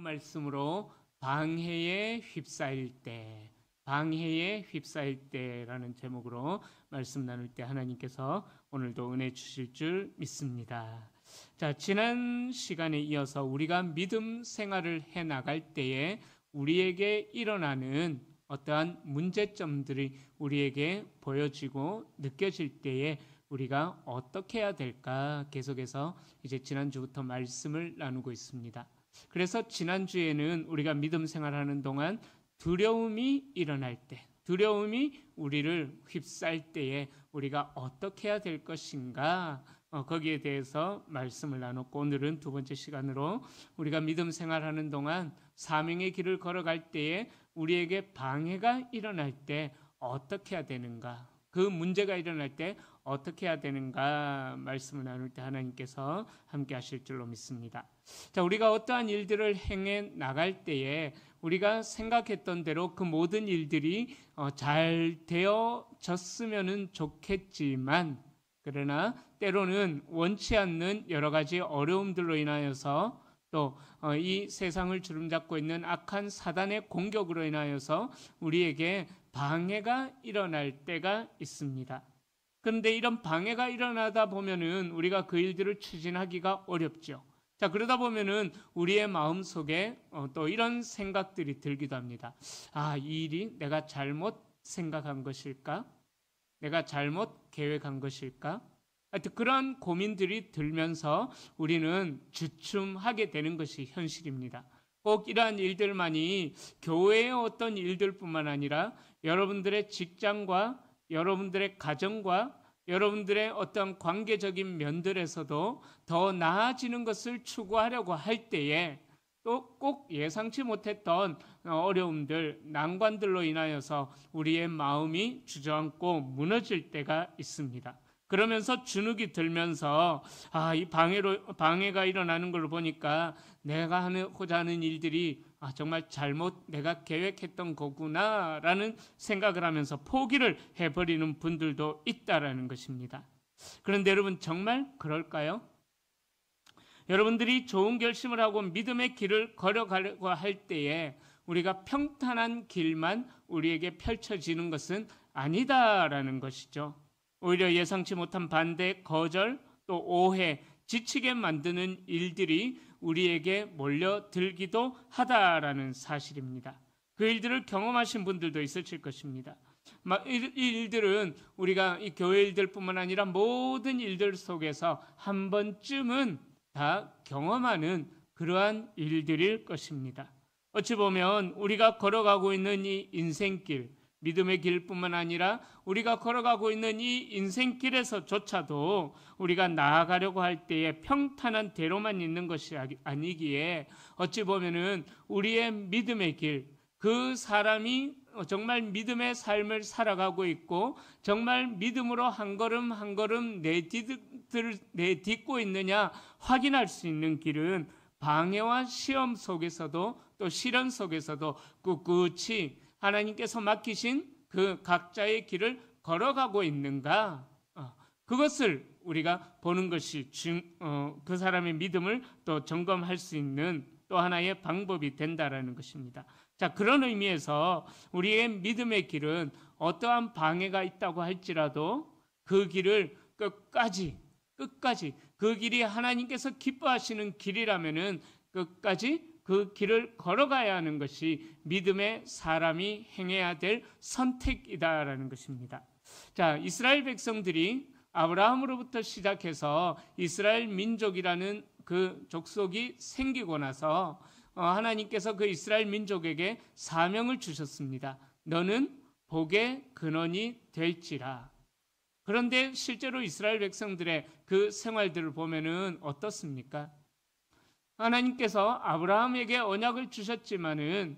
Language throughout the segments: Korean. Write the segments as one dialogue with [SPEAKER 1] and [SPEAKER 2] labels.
[SPEAKER 1] 말씀으로 방해에 휩싸일 때라는 제목으로 말씀 나눌 때 하나님께서 오늘도 은혜 주실 줄 믿습니다. 자, 지난 시간에 이어서 우리가 믿음 생활을 해 나갈 때에 우리에게 일어나는 어떠한 문제점들이 우리에게 보여지고 느껴질 때에 우리가 어떻게 해야 될까 계속해서 이제 지난주부터 말씀을 나누고 있습니다. 그래서 지난주에는 우리가 믿음 생활하는 동안 두려움이 일어날 때, 두려움이 우리를 휩싸일 때에 우리가 어떻게 해야 될 것인가, 거기에 대해서 말씀을 나눴고, 오늘은 두 번째 시간으로 우리가 믿음 생활하는 동안 사명의 길을 걸어갈 때에 우리에게 방해가 일어날 때 어떻게 해야 되는가, 그 문제가 일어날 때 어떻게 해야 되는가 말씀을 나눌 때 하나님께서 함께 하실 줄로 믿습니다. 자, 우리가 어떠한 일들을 행해 나갈 때에 우리가 생각했던 대로 그 모든 일들이 잘 되어졌으면 좋겠지만, 그러나 때로는 원치 않는 여러 가지 어려움들로 인하여서 또 이 세상을 주름잡고 있는 악한 사단의 공격으로 인하여서 우리에게 방해가 일어날 때가 있습니다. 그런데 이런 방해가 일어나다 보면은 우리가 그 일들을 추진하기가 어렵죠. 자, 그러다 보면은 우리의 마음 속에 또 이런 생각들이 들기도 합니다. 아, 이 일이 내가 잘못 생각한 것일까? 내가 잘못 계획한 것일까? 하여튼 그런 고민들이 들면서 우리는 주춤하게 되는 것이 현실입니다. 꼭 이러한 일들만이 교회의 어떤 일들뿐만 아니라 여러분들의 직장과 여러분들의 가정과 여러분들의 어떤 관계적인 면들에서도 더 나아지는 것을 추구하려고 할 때에 또 꼭 예상치 못했던 어려움들, 난관들로 인하여서 우리의 마음이 주저앉고 무너질 때가 있습니다. 그러면서 주눅이 들면서 이 방해가 일어나는 걸 보니까 내가 하고자 하는 일들이 정말 잘못 내가 계획했던 거구나라는 생각을 하면서 포기를 해버리는 분들도 있다라는 것입니다. 그런데 여러분, 정말 그럴까요? 여러분들이 좋은 결심을 하고 믿음의 길을 걸어가려고 할 때에 우리가 평탄한 길만 우리에게 펼쳐지는 것은 아니다라는 것이죠. 오히려 예상치 못한 반대, 거절, 또 오해, 지치게 만드는 일들이 우리에게 몰려들기도 하다라는 사실입니다. 그 일들을 경험하신 분들도 있으실 것입니다. 이 일들은 우리가 이 교회 일들뿐만 아니라 모든 일들 속에서 한 번쯤은 다 경험하는 그러한 일들일 것입니다. 어찌 보면 우리가 걸어가고 있는 이 인생길, 믿음의 길뿐만 아니라 우리가 걸어가고 있는 이 인생길에서조차도 우리가 나아가려고 할 때에 평탄한 대로만 있는 것이 아니기에 어찌 보면은 우리의 믿음의 길, 그 사람이 정말 믿음의 삶을 살아가고 있고 정말 믿음으로 한 걸음 한 걸음 내딛고 있느냐 확인할 수 있는 길은 방해와 시험 속에서도 또 시련 속에서도 꿋꿋이 하나님께서 맡기신 그 각자의 길을 걸어가고 있는가, 그것을 우리가 보는 것이 그 사람의 믿음을 또 점검할 수 있는 또 하나의 방법이 된다라는 것입니다. 자, 그런 의미에서 우리의 믿음의 길은 어떠한 방해가 있다고 할지라도 그 길을 끝까지 그 길이 하나님께서 기뻐하시는 길이라면은 끝까지 그 길을 걸어가야 하는 것이 믿음의 사람이 행해야 될 선택이다라는 것입니다. 자, 이스라엘 백성들이 아브라함으로부터 시작해서 이스라엘 민족이라는 그 족속이 생기고 나서 하나님께서 그 이스라엘 민족에게 사명을 주셨습니다. 너는 복의 근원이 될지라. 그런데 실제로 이스라엘 백성들의 그 생활들을 보면은 어떻습니까? 하나님께서 아브라함에게 언약을 주셨지만은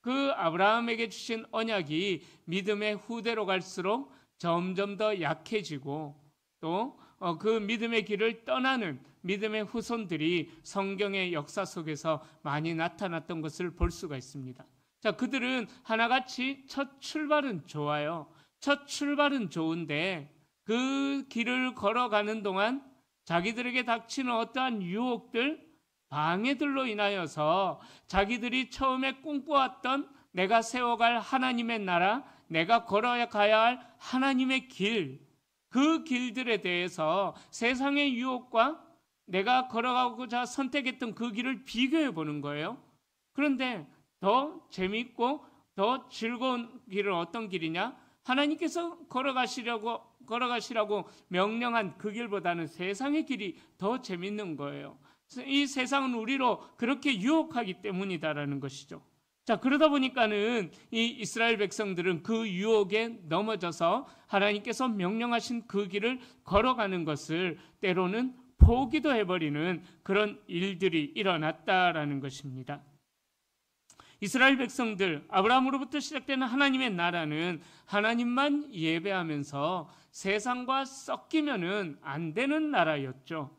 [SPEAKER 1] 그 아브라함에게 주신 언약이 믿음의 후대로 갈수록 점점 더 약해지고 또 그 믿음의 길을 떠나는 믿음의 후손들이 성경의 역사 속에서 많이 나타났던 것을 볼 수가 있습니다. 자, 그들은 하나같이 첫 출발은 좋아요. 첫 출발은 좋은데 그 길을 걸어가는 동안 자기들에게 닥치는 어떠한 유혹들, 방해들로 인하여서 자기들이 처음에 꿈꿔왔던 내가 세워갈 하나님의 나라, 내가 걸어가야 할 하나님의 길, 그 길들에 대해서 세상의 유혹과 내가 걸어가고자 선택했던 그 길을 비교해 보는 거예요. 그런데 더 재미있고 더 즐거운 길은 어떤 길이냐? 하나님께서 걸어가시라고 명령한 그 길보다는 세상의 길이 더 재밌는 거예요. 이 세상은 우리로 그렇게 유혹하기 때문이다라는 것이죠. 자, 그러다 보니까는 이 이스라엘 백성들은 그 유혹에 넘어져서 하나님께서 명령하신 그 길을 걸어가는 것을 때로는 포기도 해버리는 그런 일들이 일어났다라는 것입니다. 이스라엘 백성들, 아브라함으로부터 시작되는 하나님의 나라는 하나님만 예배하면서 세상과 섞이면은 안 되는 나라였죠.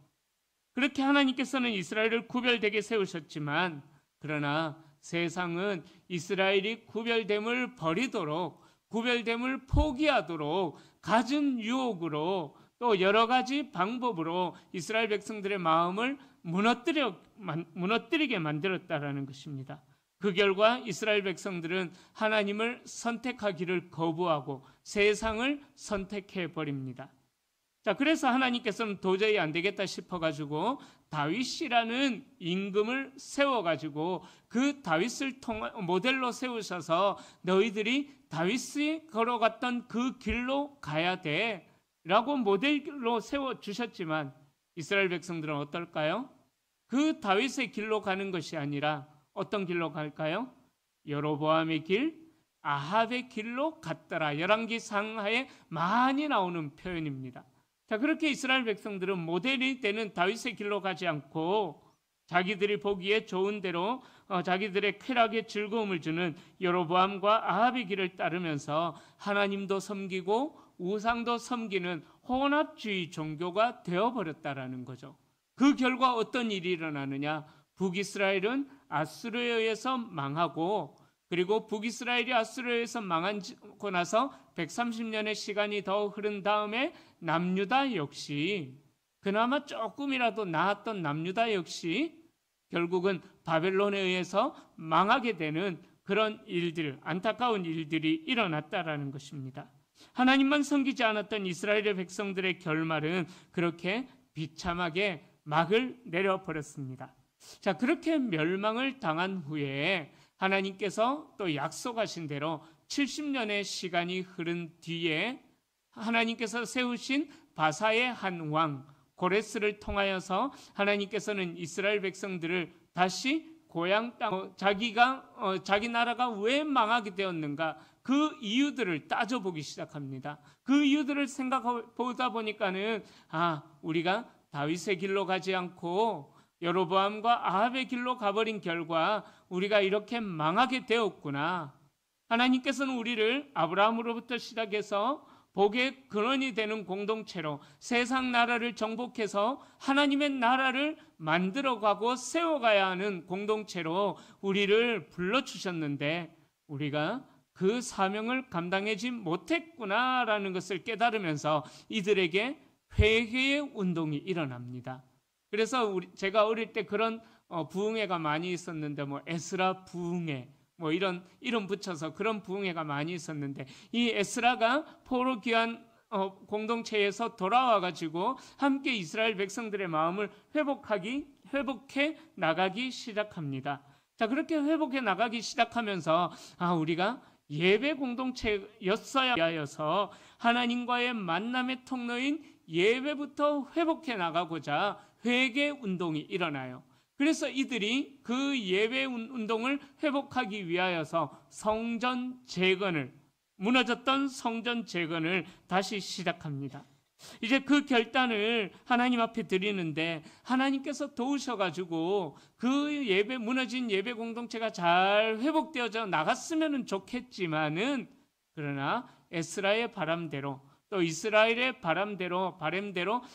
[SPEAKER 1] 그렇게 하나님께서는 이스라엘을 구별되게 세우셨지만, 그러나 세상은 이스라엘이 구별됨을 버리도록, 구별됨을 포기하도록 갖은 유혹으로 또 여러 가지 방법으로 이스라엘 백성들의 마음을 무너뜨리게 만들었다라는 것입니다. 그 결과 이스라엘 백성들은 하나님을 선택하기를 거부하고 세상을 선택해 버립니다. 자, 그래서 하나님께서는 도저히 안 되겠다 싶어가지고 다윗이라는 임금을 세워가지고 그 다윗을 모델로 세우셔서 너희들이 다윗이 걸어갔던 그 길로 가야 돼 라고 모델로 세워주셨지만 이스라엘 백성들은 어떨까요? 그 다윗의 길로 가는 것이 아니라 어떤 길로 갈까요? 여로보암의 길, 아합의 길로 갔더라. 열왕기 상하에 많이 나오는 표현입니다. 자, 그렇게 이스라엘 백성들은 모델이 되는 다윗의 길로 가지 않고 자기들이 보기에 좋은 대로 자기들의 쾌락에 즐거움을 주는 여로보암과 아합의 길을 따르면서 하나님도 섬기고 우상도 섬기는 혼합주의 종교가 되어버렸다라는 거죠. 그 결과 어떤 일이 일어나느냐? 북이스라엘은 아수르에 의해서 망하고, 그리고 북이스라엘이 아수르에 의해서 망하고 나서 130년의 시간이 더 흐른 다음에 남유다 역시, 그나마 조금이라도 나았던 남유다 역시 결국은 바벨론에 의해서 망하게 되는 그런 일들, 안타까운 일들이 일어났다라는 것입니다. 하나님만 섬기지 않았던 이스라엘의 백성들의 결말은 그렇게 비참하게 막을 내려버렸습니다. 자, 그렇게 멸망을 당한 후에 하나님께서 또 약속하신 대로 70년의 시간이 흐른 뒤에 하나님께서 세우신 바사의 한 왕 고레스를 통하여서 하나님께서는 이스라엘 백성들을 다시 고향 땅, 자기 나라가 왜 망하게 되었는가, 그 이유들을 따져보기 시작합니다. 그 이유들을 생각해보다 보니까는 우리가 다윗의 길로 가지 않고 여로보암과 아합의 길로 가버린 결과 우리가 이렇게 망하게 되었구나. 하나님께서는 우리를 아브라함으로부터 시작해서 복의 근원이 되는 공동체로 세상 나라를 정복해서 하나님의 나라를 만들어가고 세워가야 하는 공동체로 우리를 불러주셨는데 우리가 그 사명을 감당하지 못했구나라는 것을 깨달으면서 이들에게 회개의 운동이 일어납니다. 그래서 제가 어릴 때 그런 부흥회가 많이 있었는데 에스라 부흥회 이런 이름 붙여서 그런 부흥회가 많이 있었는데, 이 에스라가 포로 귀환 공동체에서 돌아와 가지고 함께 이스라엘 백성들의 마음을 회복해 나가기 시작합니다. 자, 그렇게 회복해 나가기 시작하면서 우리가 예배 공동체였어야 하여서 하나님과의 만남의 통로인 예배부터 회복해 나가고자 회개 운동이 일어나요. 그래서 이들이 그 예배 운동을 회복하기 위하여서 무너졌던 성전 재건을 다시 시작합니다. 이제 그 결단을 하나님 앞에 드리는데 하나님께서 도우셔가지고 그 무너진 예배 공동체가 잘 회복되어져 나갔으면 좋겠지만은, 그러나 에스라의 바람대로 또 이스라엘의 바람대로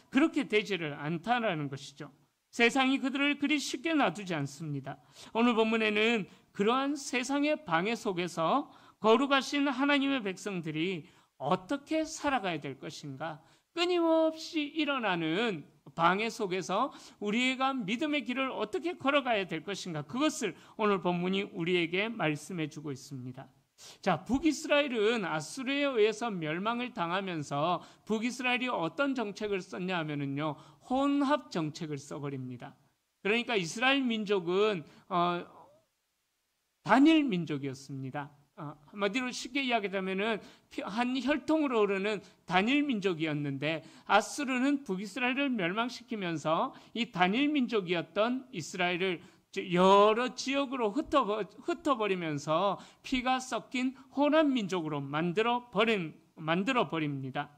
[SPEAKER 1] 그렇게 되지를 않다라는 것이죠. 세상이 그들을 그리 쉽게 놔두지 않습니다. 오늘 본문에는 그러한 세상의 방해 속에서 거룩하신 하나님의 백성들이 어떻게 살아가야 될 것인가, 끊임없이 일어나는 방해 속에서 우리가 믿음의 길을 어떻게 걸어가야 될 것인가, 그것을 오늘 본문이 우리에게 말씀해 주고 있습니다. 자, 북이스라엘은 아수르에 의해서 멸망을 당하면서 북이스라엘이 어떤 정책을 썼냐 하면은요, 혼합 정책을 써버립니다. 그러니까 이스라엘 민족은 단일 민족이었습니다. 한마디로 쉽게 이야기하자면은 한 혈통으로 흐르는 단일 민족이었는데, 아수르는 북이스라엘을 멸망시키면서 이 단일 민족이었던 이스라엘을 여러 지역으로 흩어버리면서 피가 섞인 혼합 민족으로 만들어 버립니다.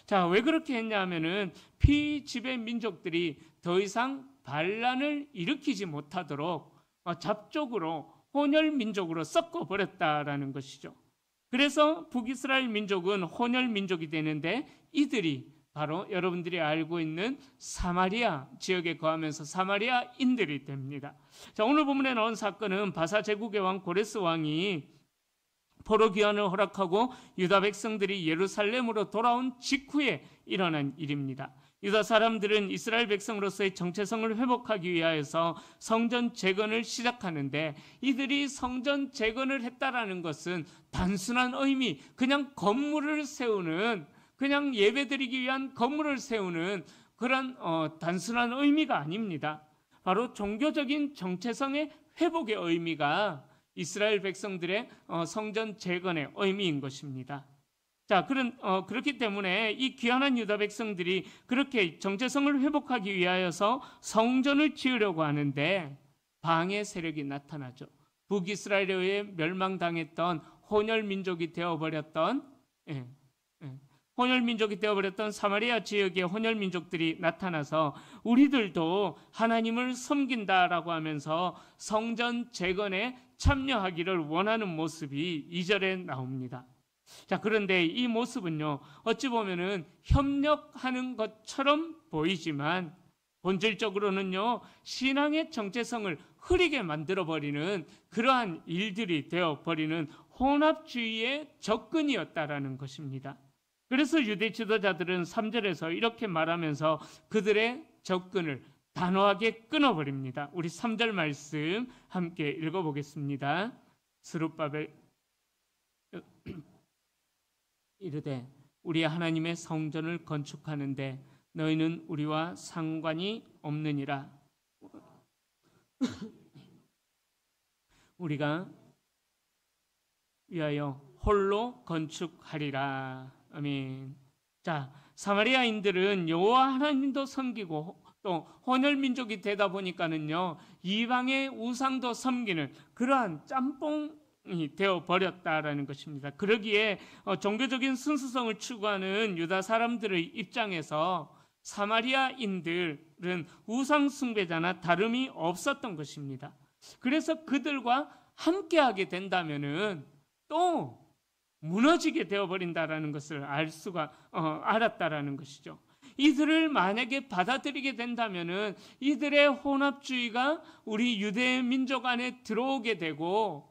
[SPEAKER 1] 자, 왜 그렇게 했냐 하면은 피지배 민족들이 더 이상 반란을 일으키지 못하도록 잡적으로 혼혈 민족으로 섞어 버렸다라는 것이죠. 그래서 북이스라엘 민족은 혼혈 민족이 되는데, 이들이 바로 여러분들이 알고 있는 사마리아 지역에 거하면서 사마리아인들이 됩니다. 자, 오늘 본문에 나온 사건은 바사 제국의 왕 고레스 왕이 포로 귀환을 허락하고 유다 백성들이 예루살렘으로 돌아온 직후에 일어난 일입니다. 유다 사람들은 이스라엘 백성으로서의 정체성을 회복하기 위하여서 성전 재건을 시작하는데, 이들이 성전 재건을 했다라는 것은 단순한 의미, 그냥 건물을 세우는, 그냥 예배드리기 위한 건물을 세우는 그런 단순한 의미가 아닙니다. 바로 종교적인 정체성의 회복의 의미가 이스라엘 백성들의 성전 재건의 의미인 것입니다. 자, 그렇기 때문에 이 귀환한 유다 백성들이 그렇게 정체성을 회복하기 위하여서 성전을 지으려고 하는데 방해 세력이 나타나죠. 북이스라엘에 의해 멸망당했던 혼혈 민족이 되어버렸던 사마리아 지역의 혼혈 민족들이 나타나서 우리들도 하나님을 섬긴다라고 하면서 성전 재건에 참여하기를 원하는 모습이 2절에 나옵니다. 자, 그런데 이 모습은요, 어찌 보면은 협력하는 것처럼 보이지만 본질적으로는요, 신앙의 정체성을 흐리게 만들어버리는 그러한 일들이 되어버리는 혼합주의의 접근이었다라는 것입니다. 그래서 유대 지도자들은 3절에서 이렇게 말하면서 그들의 접근을 단호하게 끊어버립니다. 우리 3절 말씀 함께 읽어보겠습니다. 스룹바벨 이르되 우리 하나님의 성전을 건축하는데 너희는 우리와 상관이 없느니라. 우리가 위하여 홀로 건축하리라. 아멘. 자, 사마리아인들은 여호와 하나님도 섬기고 또 혼혈 민족이 되다 보니까는요, 이방의 우상도 섬기는 그러한 짬뽕이 되어 버렸다라는 것입니다. 그러기에 종교적인 순수성을 추구하는 유다 사람들의 입장에서 사마리아인들은 우상 숭배자나 다름이 없었던 것입니다. 그래서 그들과 함께하게 된다면은 또 무너지게 되어버린다라는 것을 알았다라는 것이죠. 이들을 만약에 받아들이게 된다면은 이들의 혼합주의가 우리 유대 민족 안에 들어오게 되고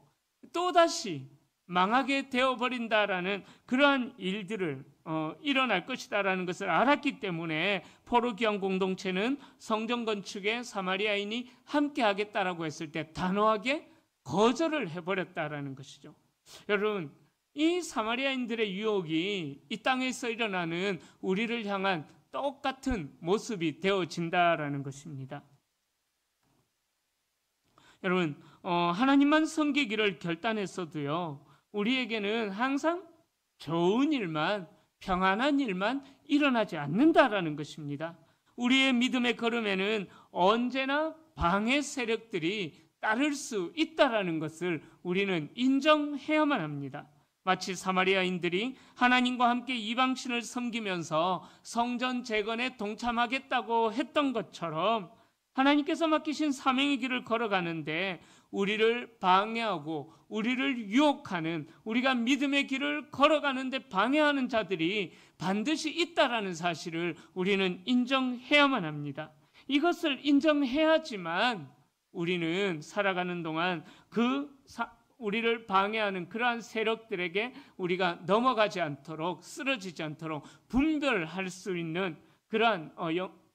[SPEAKER 1] 또다시 망하게 되어버린다라는 그러한 일들을 일어날 것이다라는 것을 알았기 때문에 포로 귀환 공동체는 성전 건축에 사마리아인이 함께 하겠다라고 했을 때 단호하게 거절을 해버렸다라는 것이죠. 여러분, 이 사마리아인들의 유혹이 이 땅에서 일어나는 우리를 향한 똑같은 모습이 되어진다라는 것입니다. 여러분, 하나님만 섬기기를 결단했어도요, 우리에게는 항상 좋은 일만, 평안한 일만 일어나지 않는다라는 것입니다. 우리의 믿음의 걸음에는 언제나 방해 세력들이 따를 수 있다라는 것을 우리는 인정해야만 합니다. 마치 사마리아인들이 하나님과 함께 이방신을 섬기면서 성전 재건에 동참하겠다고 했던 것처럼 하나님께서 맡기신 사명의 길을 걸어가는데 우리를 방해하고 우리를 유혹하는, 우리가 믿음의 길을 걸어가는데 방해하는 자들이 반드시 있다라는 사실을 우리는 인정해야만 합니다. 이것을 인정해야지만 우리는 살아가는 동안 우리를 방해하는 그러한 세력들에게 우리가 넘어가지 않도록, 쓰러지지 않도록 분별할 수 있는 그러한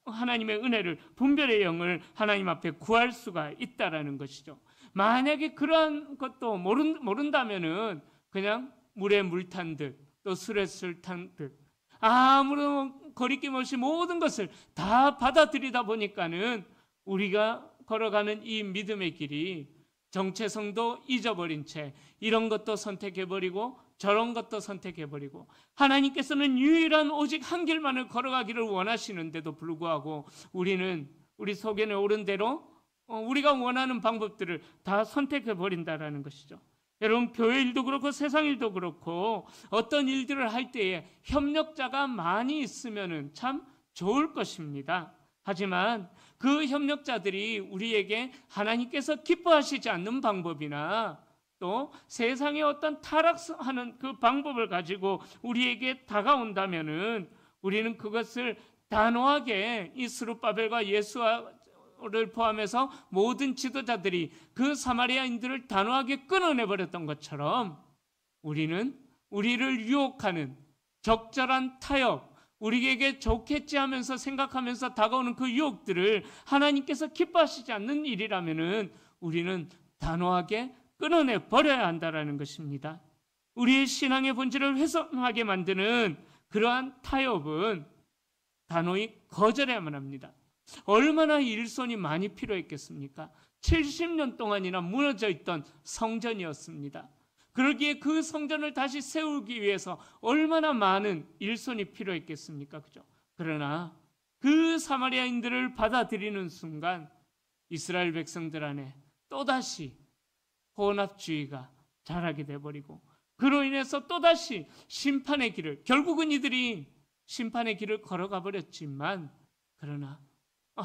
[SPEAKER 1] 하나님의 은혜를, 분별의 영을 하나님 앞에 구할 수가 있다라는 것이죠. 만약에 그러한 것도 모른다면은 그냥 물에 물 탄 듯, 또 술에 술 탄 듯, 아무런 거리낌 없이 모든 것을 다 받아들이다 보니까는 우리가 걸어가는 이 믿음의 길이 정체성도 잊어버린 채 이런 것도 선택해버리고 저런 것도 선택해버리고, 하나님께서는 유일한 오직 한 길만을 걸어가기를 원하시는데도 불구하고 우리는 우리 속에는 옳은 대로 우리가 원하는 방법들을 다 선택해버린다라는 것이죠. 여러분, 교회 일도 그렇고 세상 일도 그렇고 어떤 일들을 할 때에 협력자가 많이 있으면 참 좋을 것입니다. 하지만 그 협력자들이 우리에게 하나님께서 기뻐하시지 않는 방법이나 또 세상의 어떤 타락하는 그 방법을 가지고 우리에게 다가온다면은 우리는 그것을 단호하게 이 스룹바벨과 예수를 포함해서 모든 지도자들이 그 사마리아인들을 단호하게 끊어내버렸던 것처럼 우리는 우리를 유혹하는 적절한 타협, 우리에게 좋겠지 하면서 생각하면서 다가오는 그 유혹들을 하나님께서 기뻐하시지 않는 일이라면은 우리는 단호하게 끊어내 버려야 한다는 것입니다. 우리의 신앙의 본질을 훼손하게 만드는 그러한 타협은 단호히 거절해야만 합니다. 얼마나 일손이 많이 필요했겠습니까? 70년 동안이나 무너져 있던 성전이었습니다. 그러기에 그 성전을 다시 세우기 위해서 얼마나 많은 일손이 필요했겠습니까? 그죠? 그러나 그 사마리아인들을 받아들이는 순간 이스라엘 백성들 안에 또다시 혼합주의가 자라게 돼버리고, 그로 인해서 또다시 심판의 길을, 결국은 이들이 심판의 길을 걸어가 버렸지만, 그러나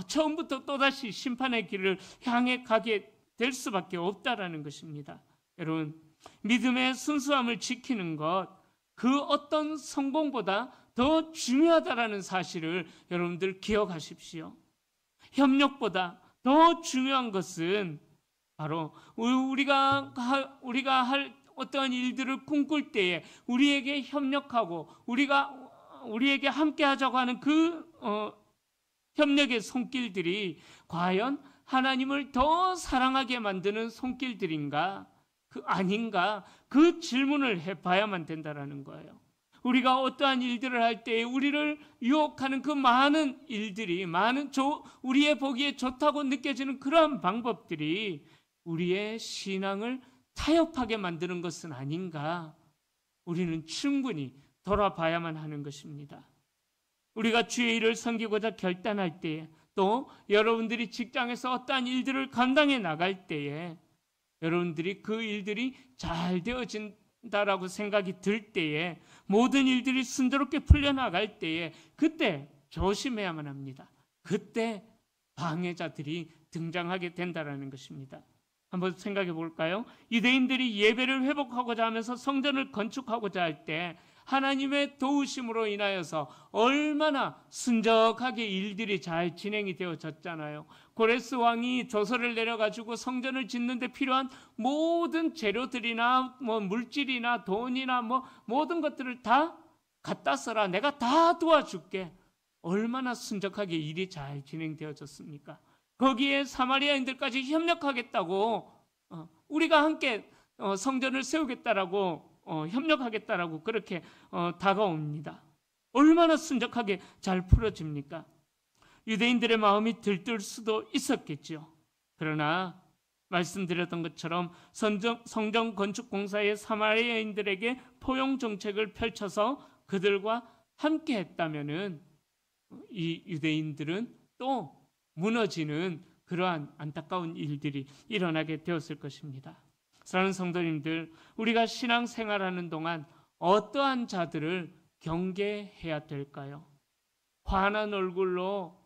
[SPEAKER 1] 처음부터 또다시 심판의 길을 향해 가게 될 수밖에 없다라는 것입니다. 여러분, 믿음의 순수함을 지키는 것, 그 어떤 성공보다 더 중요하다라는 사실을 여러분들 기억하십시오. 협력보다 더 중요한 것은 바로 우리가 할 어떠한 일들을 꿈꿀 때에 우리에게 협력하고 우리에게 함께 하자고 하는 그 협력의 손길들이 과연 하나님을 더 사랑하게 만드는 손길들인가, 아닌가, 그 질문을 해봐야만 된다라는 거예요. 우리가 어떠한 일들을 할 때 우리를 유혹하는 그 많은 일들이, 우리의 보기에 좋다고 느껴지는 그러한 방법들이 우리의 신앙을 타협하게 만드는 것은 아닌가, 우리는 충분히 돌아봐야만 하는 것입니다. 우리가 주의 일을 섬기고자 결단할 때에, 또 여러분들이 직장에서 어떠한 일들을 감당해 나갈 때에 여러분들이 그 일들이 잘 되어진다라고 생각이 들 때에, 모든 일들이 순조롭게 풀려나갈 때에 그때 조심해야만 합니다. 그때 방해자들이 등장하게 된다는 것입니다. 한번 생각해 볼까요? 유대인들이 예배를 회복하고자 하면서 성전을 건축하고자 할 때 하나님의 도우심으로 인하여서 얼마나 순적하게 일들이 잘 진행이 되어졌잖아요. 고레스 왕이 조서를 내려가지고 성전을 짓는 데 필요한 모든 재료들이나 물질이나 돈이나 모든 것들을 다 갖다 써라, 내가 다 도와줄게. 얼마나 순적하게 일이 잘 진행되어졌습니까? 거기에 사마리아인들까지 협력하겠다고, 우리가 함께 성전을 세우겠다라고 협력하겠다라고 그렇게 다가옵니다. 얼마나 순적하게 잘 풀어집니까? 유대인들의 마음이 들뜰 수도 있었겠죠. 그러나 말씀드렸던 것처럼 성전 건축 공사의 사마리아인들에게 포용 정책을 펼쳐서 그들과 함께 했다면은 이 유대인들은 또 무너지는 그러한 안타까운 일들이 일어나게 되었을 것입니다. 사랑하는 성도님들, 우리가 신앙생활하는 동안 어떠한 자들을 경계해야 될까요? 환한 얼굴로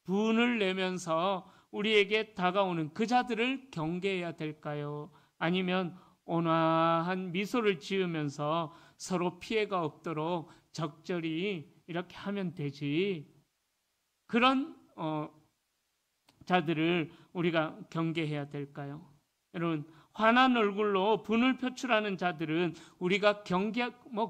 [SPEAKER 1] 분을 내면서 우리에게 다가오는 그 자들을 경계해야 될까요? 아니면 온화한 미소를 지으면서 서로 피해가 없도록 적절히 이렇게 하면 되지, 그런 자들을 우리가 경계해야 될까요? 여러분, 환한 얼굴로 분을 표출하는 자들은 우리가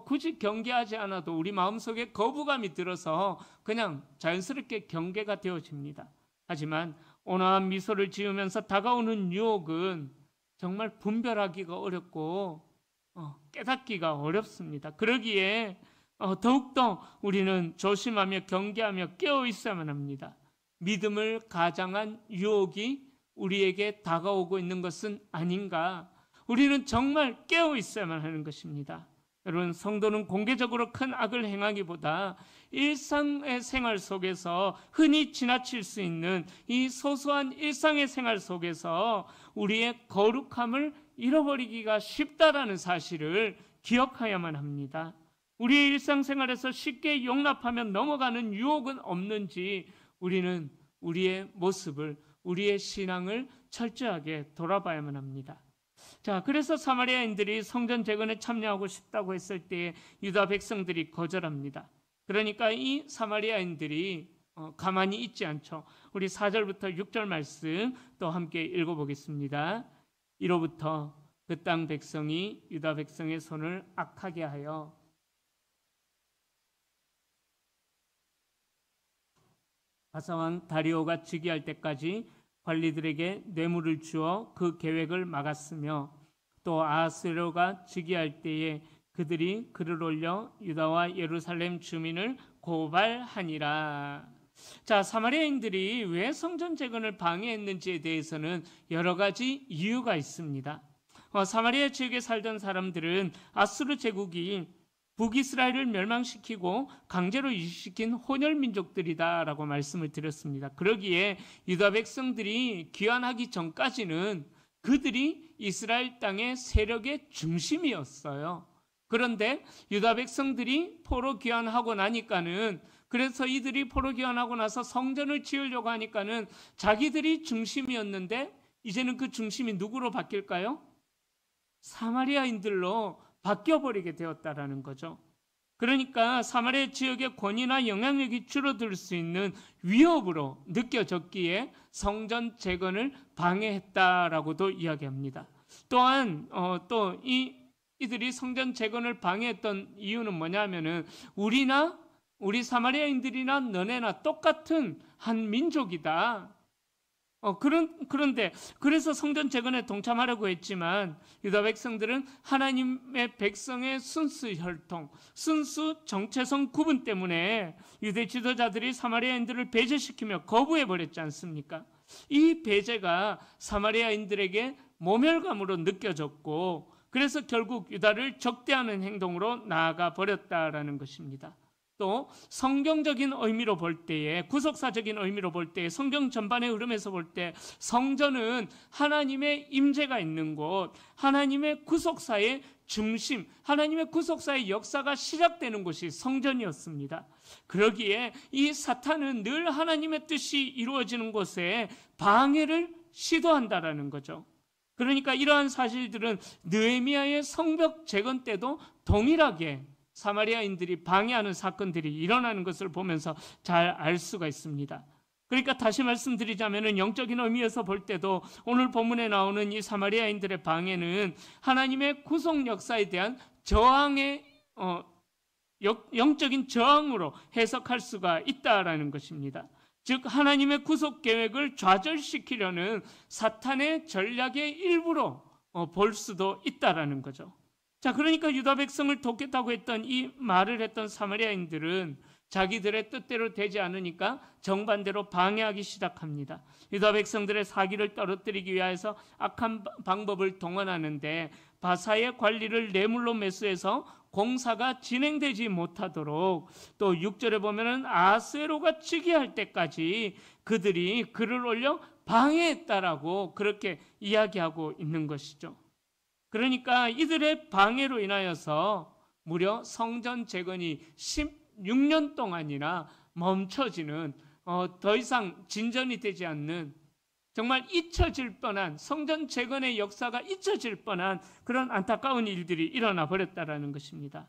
[SPEAKER 1] 굳이 경계하지 않아도 우리 마음속에 거부감이 들어서 그냥 자연스럽게 경계가 되어집니다. 하지만 온화한 미소를 지으면서 다가오는 유혹은 정말 분별하기가 어렵고 깨닫기가 어렵습니다. 그러기에 더욱더 우리는 조심하며 경계하며 깨어 있어야만 합니다. 믿음을 가장한 유혹이 우리에게 다가오고 있는 것은 아닌가? 우리는 정말 깨어 있어야만 하는 것입니다. 여러분, 성도는 공개적으로 큰 악을 행하기보다 일상의 생활 속에서 흔히 지나칠 수 있는 이 소소한 일상의 생활 속에서 우리의 거룩함을 잃어버리기가 쉽다라는 사실을 기억해야만 합니다. 우리의 일상생활에서 쉽게 용납하며 넘어가는 유혹은 없는지 우리는 우리의 모습을, 우리의 신앙을 철저하게 돌아봐야만 합니다. 자, 그래서 사마리아인들이 성전 재건에 참여하고 싶다고 했을 때 유다 백성들이 거절합니다. 그러니까 이 사마리아인들이 가만히 있지 않죠. 우리 4절부터 6절 말씀 또 함께 읽어보겠습니다. 이로부터 그 땅 백성이 유다 백성의 손을 악하게 하여 바사왕 다리오가 즉위할 때까지 관리들에게 뇌물을 주어 그 계획을 막았으며 또 아하스웨로가 즉위할 때에 그들이 글을 올려 유다와 예루살렘 주민을 고발하니라. 자, 사마리아인들이 왜 성전 재건을 방해했는지에 대해서는 여러 가지 이유가 있습니다. 사마리아 지역에 살던 사람들은 아수르 제국이 북이스라엘을 멸망시키고 강제로 이주시킨 혼혈 민족들이다라고 말씀을 드렸습니다. 그러기에 유다 백성들이 귀환하기 전까지는 그들이 이스라엘 땅의 세력의 중심이었어요. 그런데 유다 백성들이 포로 귀환하고 나니까는, 그래서 이들이 포로 귀환하고 나서 성전을 지으려고 하니까는 자기들이 중심이었는데 이제는 그 중심이 누구로 바뀔까요? 사마리아인들로 바뀌어버리게 되었다라는 거죠. 그러니까 사마리아 지역의 권위나 영향력이 줄어들 수 있는 위협으로 느껴졌기에 성전 재건을 방해했다라고도 이야기합니다. 또한 또 이들이 성전 재건을 방해했던 이유는 뭐냐면은 우리 사마리아인들이나 너네나 똑같은 한 민족이다. 그런데 그래서 성전 재건에 동참하려고 했지만 유다 백성들은 하나님의 백성의 순수 혈통, 순수 정체성 구분 때문에 유대 지도자들이 사마리아인들을 배제시키며 거부해버렸지 않습니까? 이 배제가 사마리아인들에게 모멸감으로 느껴졌고 그래서 결국 유다를 적대하는 행동으로 나아가 버렸다라는 것입니다. 또 성경적인 의미로 볼 때에, 구속사적인 의미로 볼 때, 성경 전반의 흐름에서 볼 때 성전은 하나님의 임재가 있는 곳, 하나님의 구속사의 중심, 하나님의 구속사의 역사가 시작되는 곳이 성전이었습니다. 그러기에 이 사탄은 늘 하나님의 뜻이 이루어지는 곳에 방해를 시도한다라는 거죠. 그러니까 이러한 사실들은 느헤미야의 성벽 재건 때도 동일하게 사마리아인들이 방해하는 사건들이 일어나는 것을 보면서 잘 알 수가 있습니다. 그러니까 다시 말씀드리자면 영적인 의미에서 볼 때도 오늘 본문에 나오는 이 사마리아인들의 방해는 하나님의 구속 역사에 대한 저항의 영적인 저항으로 해석할 수가 있다라는 것입니다. 즉 하나님의 구속 계획을 좌절시키려는 사탄의 전략의 일부로 볼 수도 있다라는 거죠. 자, 그러니까 유다 백성을 돕겠다고 했던 이 말을 했던 사마리아인들은 자기들의 뜻대로 되지 않으니까 정반대로 방해하기 시작합니다. 유다 백성들의 사기를 떨어뜨리기 위해서 악한 방법을 동원하는데 바사의 관리를 뇌물로 매수해서 공사가 진행되지 못하도록, 또 6절에 보면은 아하스웨로가 즉위할 때까지 그들이 글을 올려 방해했다라고 그렇게 이야기하고 있는 것이죠. 그러니까 이들의 방해로 인하여서 무려 성전 재건이 16년 동안이나 멈춰지는, 더 이상 진전이 되지 않는, 정말 잊혀질 뻔한, 성전 재건의 역사가 잊혀질 뻔한 그런 안타까운 일들이 일어나 버렸다라는 것입니다.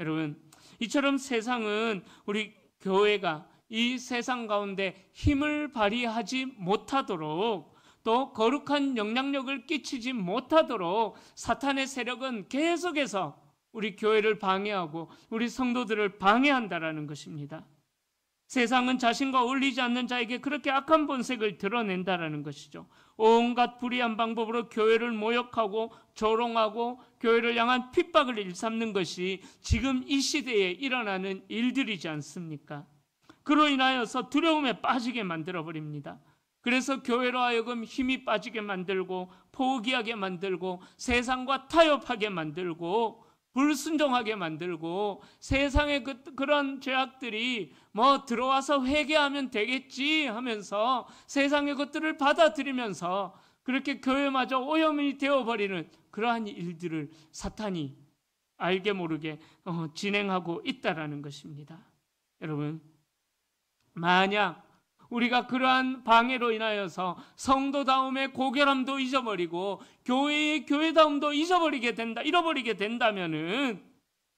[SPEAKER 1] 여러분, 이처럼 세상은, 우리 교회가 이 세상 가운데 힘을 발휘하지 못하도록 또 거룩한 영향력을 끼치지 못하도록 사탄의 세력은 계속해서 우리 교회를 방해하고 우리 성도들을 방해한다라는 것입니다. 세상은 자신과 어울리지 않는 자에게 그렇게 악한 본색을 드러낸다라는 것이죠. 온갖 불의한 방법으로 교회를 모욕하고 조롱하고 교회를 향한 핍박을 일삼는 것이 지금 이 시대에 일어나는 일들이지 않습니까? 그로 인하여서 두려움에 빠지게 만들어버립니다. 그래서 교회로 하여금 힘이 빠지게 만들고 포기하게 만들고 세상과 타협하게 만들고 불순종하게 만들고 세상의 그런 죄악들이 들어와서 회개하면 되겠지 하면서 세상의 것들을 받아들이면서 그렇게 교회마저 오염이 되어버리는 그러한 일들을 사탄이 알게 모르게 진행하고 있다라는 것입니다. 여러분, 만약 우리가 그러한 방해로 인하여서 성도다움의 고결함도 잊어버리고 교회의 교회다움도 잃어버리게 된다면은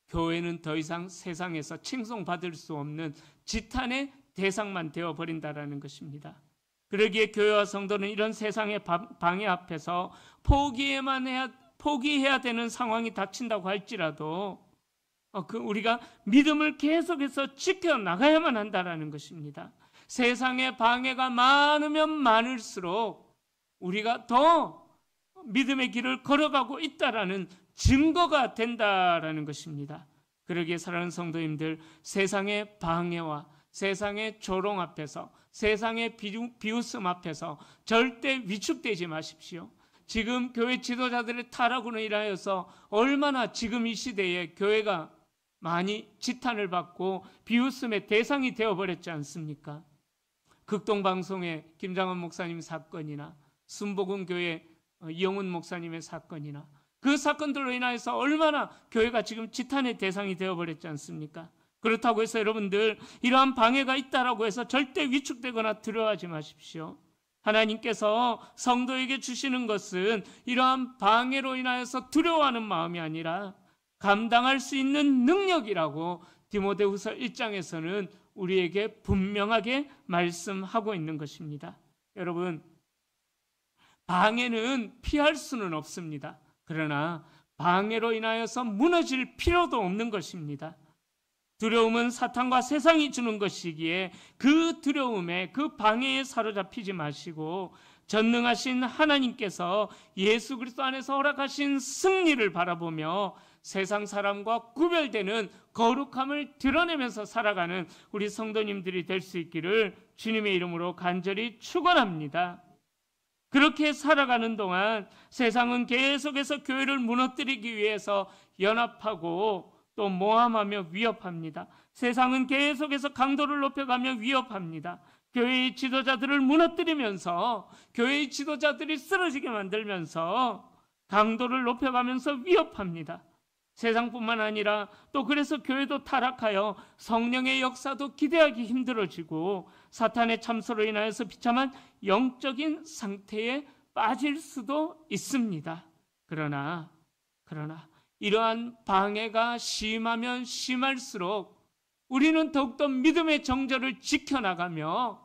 [SPEAKER 1] 교회는 더 이상 세상에서 칭송받을 수 없는 지탄의 대상만 되어버린다라는 것입니다. 그러기에 교회와 성도는 이런 세상의 방해 앞에서 포기해야 되는 상황이 닥친다고 할지라도 우리가 믿음을 계속해서 지켜나가야만 한다라는 것입니다. 세상의 방해가 많으면 많을수록 우리가 더 믿음의 길을 걸어가고 있다라는 증거가 된다라는 것입니다. 그러기에 사랑하는 성도님들, 세상의 방해와 세상의 조롱 앞에서 세상의 비웃음 앞에서 절대 위축되지 마십시오. 지금 교회 지도자들의 타락으로 인하여서 얼마나 지금 이 시대에 교회가 많이 지탄을 받고 비웃음의 대상이 되어버렸지 않습니까? 극동방송의 김장원 목사님 사건이나 순복음교회 이영훈 목사님의 사건이나 그 사건들로 인해서 얼마나 교회가 지금 지탄의 대상이 되어버렸지 않습니까? 그렇다고 해서 여러분들 이러한 방해가 있다라고 해서 절대 위축되거나 두려워하지 마십시오. 하나님께서 성도에게 주시는 것은 이러한 방해로 인하여서 두려워하는 마음이 아니라 감당할 수 있는 능력이라고 디모데후서 1장에서는 우리에게 분명하게 말씀하고 있는 것입니다. 여러분, 방해는 피할 수는 없습니다. 그러나 방해로 인하여서 무너질 필요도 없는 것입니다. 두려움은 사탄과 세상이 주는 것이기에 그 두려움에 그 방해에 사로잡히지 마시고 전능하신 하나님께서 예수 그리스도 안에서 허락하신 승리를 바라보며 세상 사람과 구별되는 거룩함을 드러내면서 살아가는 우리 성도님들이 될 수 있기를 주님의 이름으로 간절히 축원합니다. 그렇게 살아가는 동안 세상은 계속해서 교회를 무너뜨리기 위해서 연합하고 또 모함하며 위협합니다. 세상은 계속해서 강도를 높여가며 위협합니다. 교회의 지도자들을 무너뜨리면서 교회의 지도자들이 쓰러지게 만들면서 강도를 높여가면서 위협합니다. 세상뿐만 아니라 또 그래서 교회도 타락하여 성령의 역사도 기대하기 힘들어지고 사탄의 참소로 인하여서 비참한 영적인 상태에 빠질 수도 있습니다. 그러나 이러한 방해가 심하면 심할수록 우리는 더욱더 믿음의 정절을 지켜나가며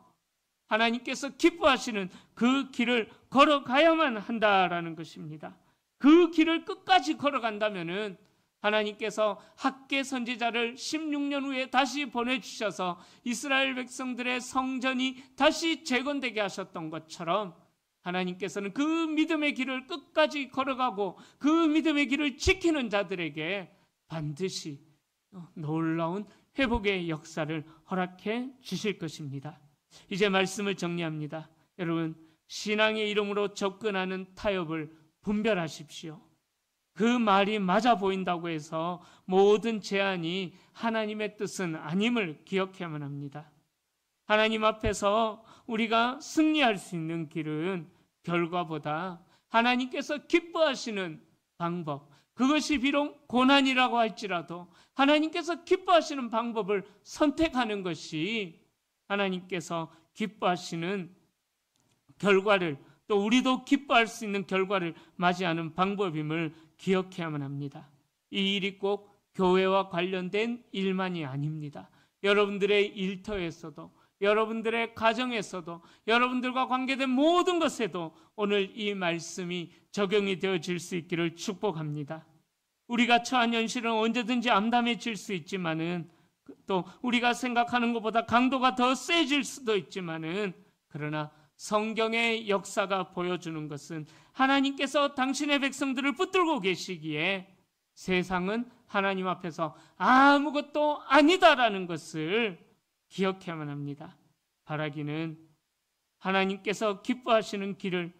[SPEAKER 1] 하나님께서 기뻐하시는 그 길을 걸어가야만 한다라는 것입니다. 그 길을 끝까지 걸어간다면은 하나님께서 학개 선지자를 16년 후에 다시 보내주셔서 이스라엘 백성들의 성전이 다시 재건되게 하셨던 것처럼 하나님께서는 그 믿음의 길을 끝까지 걸어가고 그 믿음의 길을 지키는 자들에게 반드시 놀라운 회복의 역사를 허락해 주실 것입니다. 이제 말씀을 정리합니다. 여러분, 신앙의 이름으로 접근하는 타협을 분별하십시오. 그 말이 맞아 보인다고 해서 모든 제안이 하나님의 뜻은 아님을 기억해야만 합니다. 하나님 앞에서 우리가 승리할 수 있는 길은 결과보다 하나님께서 기뻐하시는 방법, 그것이 비록 고난이라고 할지라도 하나님께서 기뻐하시는 방법을 선택하는 것이 하나님께서 기뻐하시는 결과를, 또 우리도 기뻐할 수 있는 결과를 맞이하는 방법임을 기억해야만 합니다. 이 일이 꼭 교회와 관련된 일만이 아닙니다. 여러분들의 일터에서도, 여러분들의 가정에서도 여러분들과 관계된 모든 것에도 오늘 이 말씀이 적용이 되어질 수 있기를 축복합니다. 우리가 처한 현실은 언제든지 암담해질 수 있지만은 또 우리가 생각하는 것보다 강도가 더 세질 수도 있지만은 그러나 성경의 역사가 보여주는 것은 하나님께서 당신의 백성들을 붙들고 계시기에 세상은 하나님 앞에서 아무것도 아니다라는 것을 기억해야만 합니다. 바라기는 하나님께서 기뻐하시는 길을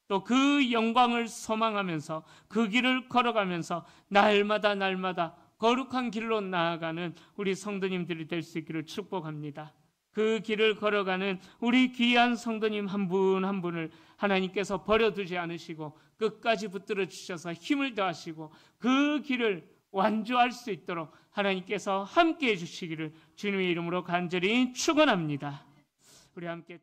[SPEAKER 1] 또 그 영광을 소망하면서 그 길을 걸어가면서 날마다 거룩한 길로 나아가는 우리 성도님들이 될 수 있기를 축복합니다. 그 길을 걸어가는 우리 귀한 성도님 한 분 한 분을 하나님께서 버려두지 않으시고 끝까지 붙들어 주셔서 힘을 더하시고 그 길을 완주할 수 있도록 하나님께서 함께해 주시기를 주님의 이름으로 간절히 축원합니다. 우리 함께